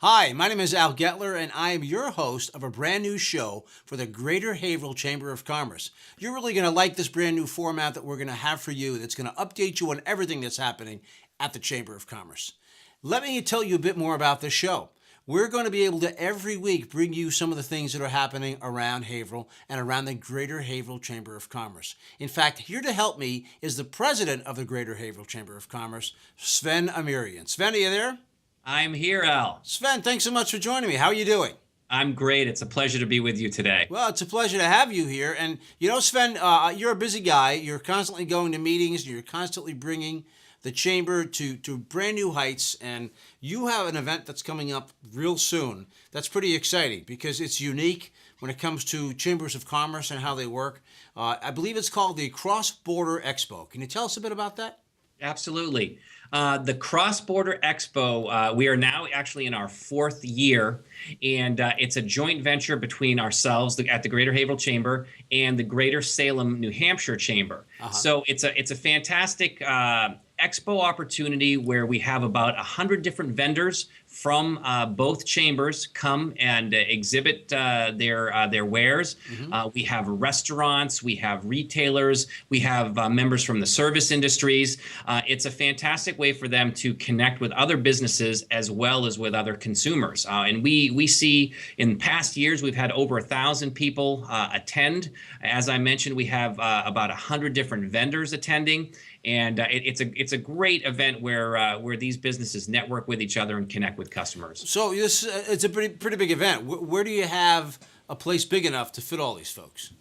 Hi, my name is Al Getler, and I am your host of a brand new show for the Greater Haverhill Chamber of Commerce. You're really going to like this brand new format that we're going to have for you that's going to update you on everything that's happening at the Chamber of Commerce. Let me tell you a bit more about this show. We're going to be able to every week bring you some of the things that are happening around Haverhill and around the Greater Haverhill Chamber of Commerce. In fact, here to help me is the president of the Greater Haverhill Chamber of Commerce, Sven Amirian. Sven, are you there? I'm here, Al. Sven, thanks so much for joining me. How are you doing? I'm great. It's a pleasure to be with you today. Well, it's a pleasure to have you here. And Sven, you're a busy guy. You're constantly going to meetings. You're constantly bringing the chamber to brand new heights. And you have an event that's coming up real soon. That's pretty exciting because it's unique when it comes to chambers of commerce and how they work. I believe it's called the Cross Border Expo. Can you tell us a bit about that? Absolutely. The Cross Border Expo, we are now actually in our fourth year, and it's a joint venture between ourselves at the Greater Haverhill Chamber and the Greater Salem, New Hampshire Chamber. So it's a fantastic expo opportunity where we have about 100 different vendors from both chambers come and exhibit their wares. We have restaurants, we have retailers, we have members from the service industries. It's a fantastic way for them to connect with other businesses as well as with other consumers. And we see in past years we've had over 1,000 people attend. As I mentioned, we have about 100 different vendors attending. And it's a great event where these businesses network with each other and connect with customers. So it's a pretty big event. Where do you have a place big enough to fit all these folks?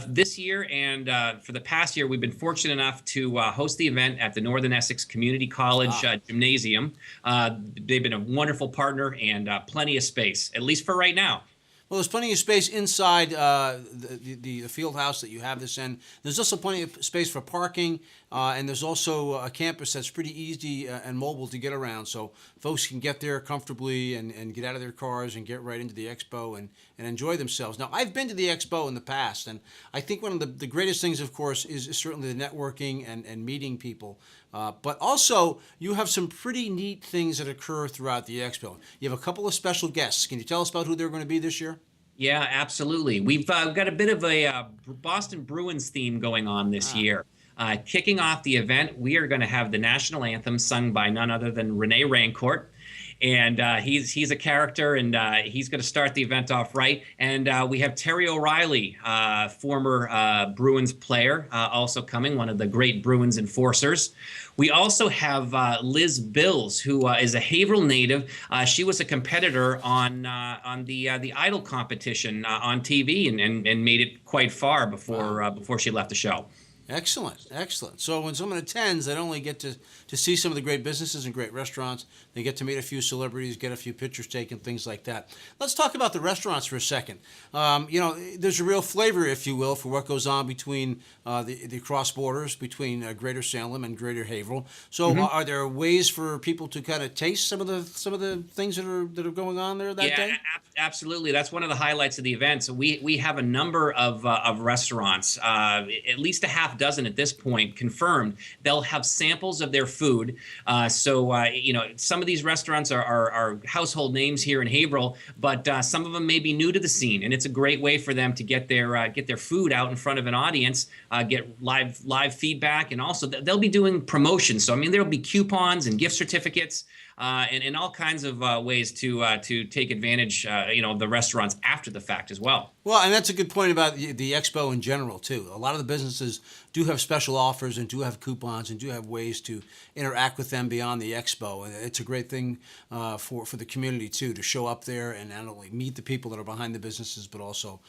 This year and for the past year, we've been fortunate enough to host the event at the Northern Essex Community College Gymnasium. They've been a wonderful partner and plenty of space, at least for right now. Well, there's plenty of space inside the field house that you have this in. There's also plenty of space for parking, and there's also a campus that's pretty easy and mobile to get around, so folks can get there comfortably and get out of their cars and get right into the expo and enjoy themselves. Now, I've been to the expo in the past, and I think one of the greatest things, of course, is certainly the networking and meeting people. But also, you have some pretty neat things that occur throughout the expo. You have a couple of special guests. Can you tell us about who they're going to be this year? Yeah, absolutely. We've got a bit of a Boston Bruins theme going on this year. Kicking off the event, we are going to have the national anthem sung by none other than Rene Rancourt. And he's a character, and he's going to start the event off right. And we have Terry O'Reilly, former Bruins player, also coming, one of the great Bruins enforcers. We also have Liz Bills, who is a Haverhill native. She was a competitor on the Idol competition on TV and made it quite far before she left the show. Excellent, excellent. So when someone attends, they don't only get to see some of the great businesses and great restaurants, they get to meet a few celebrities, get a few pictures taken, things like that. Let's talk about the restaurants for a second. There's a real flavor, if you will, for what goes on between the cross borders between Greater Salem and Greater Haverhill. So are there ways for people to kind of taste some of the things that are going on there that day? Absolutely. That's one of the highlights of the event. So we have a number of restaurants, at least a half dozen at this point confirmed. They'll have samples of their food. Some of these restaurants are household names here in Haverhill, but some of them may be new to the scene, and it's a great way for them to get their food out in front of an audience, get live feedback, and also they'll be doing promotions. So I mean, there'll be coupons and gift certificates. And all kinds of ways to take advantage, of the restaurants after the fact as well. Well, and that's a good point about the expo in general too. A lot of the businesses do have special offers and do have coupons and do have ways to interact with them beyond the expo. And it's a great thing for the community too, to show up there and not only meet the people that are behind the businesses, but also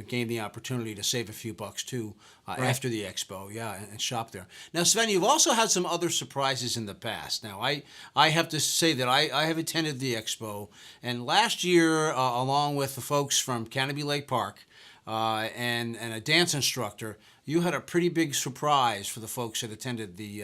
gain the opportunity to save a few bucks too after the expo, and shop there. Now, Sven, you've also had some other surprises in the past. Now, I have to say that I have attended the expo, and last year, along with the folks from Canopy Lake Park and a dance instructor, you had a pretty big surprise for the folks that attended the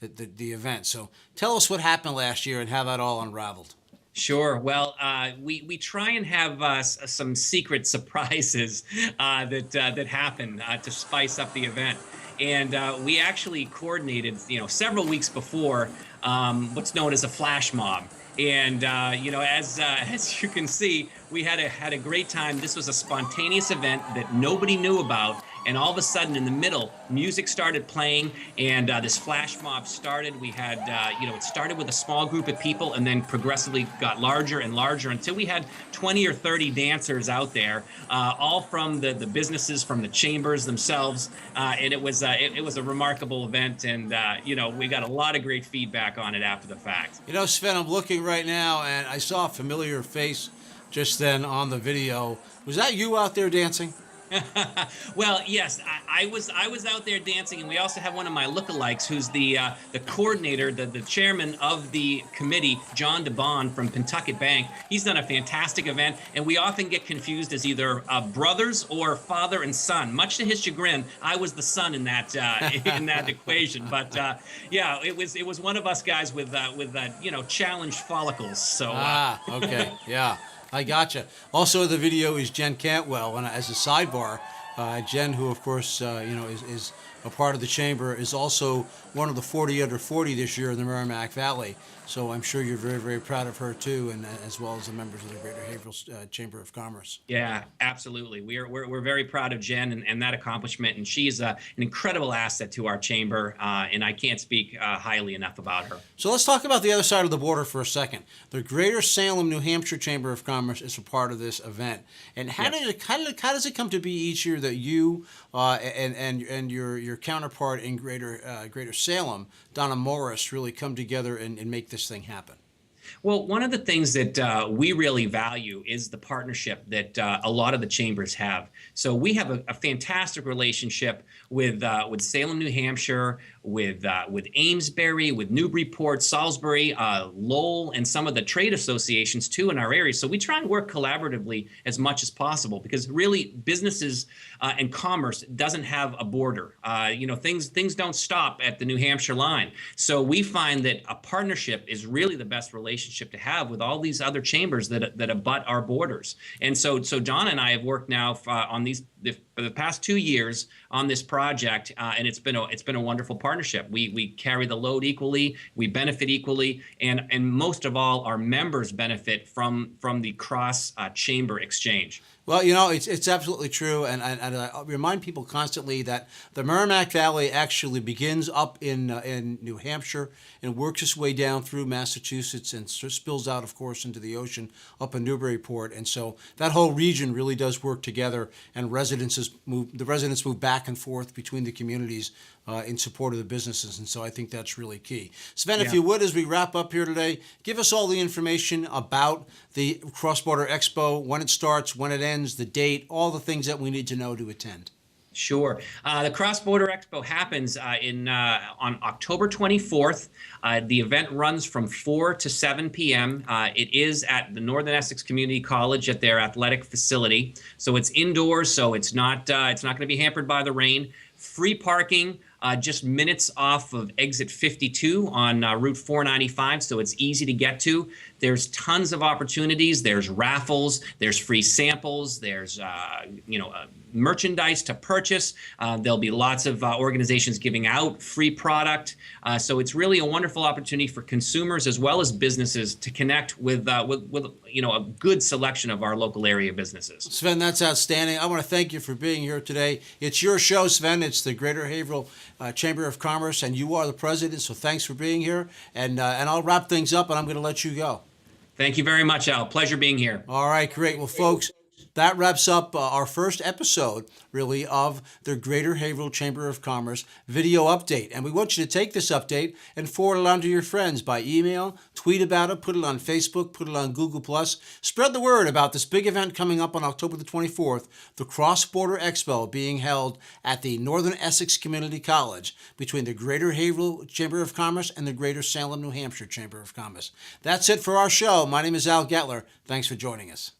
event. So tell us what happened last year and how that all unraveled. Sure. Well, we try and have some secret surprises that happen to spice up the event. And we actually coordinated, several weeks before what's known as a flash mob. And as you can see, we had a great time. This was a spontaneous event that nobody knew about, and all of a sudden, in the middle, music started playing, and this flash mob started. We had, it started with a small group of people, and then progressively got larger and larger until we had 20 or 30 dancers out there, all from the businesses, from the chambers themselves, and it was a remarkable event, and we got a lot of great feedback on it after the fact. You know, Sven, I'm looking right now, and I saw a familiar face just then on the video. Was that you out there dancing? Well, yes, I was out there dancing, and we also have one of my lookalikes, who's the coordinator, the chairman of the committee, John DeBon from Pentucket Bank. He's done a fantastic event, and we often get confused as either brothers or father and son. Much to his chagrin, I was the son in that in that equation. But yeah, it was one of us guys with challenged follicles. So Okay, yeah. I gotcha. Also, the video is Jen Cantwell, and as a sidebar, Jen, who of course is a part of the chamber, is also one of the 40 under 40 this year in the Merrimack Valley. So I'm sure you're very, very proud of her too, and as well as the members of the Greater Haverhill Chamber of Commerce. Yeah, absolutely. We're very proud of Jen and that accomplishment, and she's an incredible asset to our chamber, and I can't speak highly enough about her. So let's talk about the other side of the border for a second. The Greater Salem, New Hampshire Chamber of Commerce is a part of this event, and how does it come to be each year that you and your counterpart in Greater Salem, Donna Morris, really come together and make this thing happen? Well, one of the things that we really value is the partnership that a lot of the chambers have. So we have a fantastic relationship with Salem, New Hampshire, with Amesbury, with Newburyport, Salisbury, Lowell, and some of the trade associations too in our area. So we try and work collaboratively as much as possible, because really businesses and commerce doesn't have a border. Things don't stop at the New Hampshire line. So we find that a partnership is really the best relationship to have with all these other chambers that abut our borders. And so Don and I have worked now for the past 2 years on this project, and it's been a wonderful partnership. We carry the load equally, we benefit equally, and most of all, our members benefit from the cross chamber exchange. Well, it's absolutely true, and I remind people constantly that the Merrimack Valley actually begins up in New Hampshire and works its way down through Massachusetts and spills out, of course, into the ocean up in Newburyport. And so that whole region really does work together, and the residents move back and forth between the communities in support of the businesses. And so I think that's really key. Sven, if you would, as we wrap up here today, give us all the information about the Cross Border Expo, when it starts, when it ends, the date, all the things that we need to know to attend. Sure. The Cross Border Expo happens on October 24th. The event runs from 4 to 7 p.m. It is at the Northern Essex Community College at their athletic facility. So it's indoors, so it's not going to be hampered by the rain. Free parking. Just minutes off of exit 52 on Route 495, so it's easy to get to. There's tons of opportunities. There's raffles. There's free samples. There's merchandise to purchase. There'll be lots of organizations giving out free product. So it's really a wonderful opportunity for consumers as well as businesses to connect with a good selection of our local area businesses. Sven, that's outstanding. I want to thank you for being here today. It's your show, Sven. It's the Greater Haverhill Chamber of Commerce, and you are the president, so thanks for being here. And I'll wrap things up, and I'm going to let you go. Thank you very much, Al. Pleasure being here. All right, great. Well, folks, that wraps up our first episode, really, of the Greater Haverhill Chamber of Commerce video update. And we want you to take this update and forward it on to your friends by email, tweet about it, put it on Facebook, put it on Google+. Spread the word about this big event coming up on October the 24th, the Cross Border Expo being held at the Northern Essex Community College between the Greater Haverhill Chamber of Commerce and the Greater Salem, New Hampshire Chamber of Commerce. That's it for our show. My name is Al Getler. Thanks for joining us.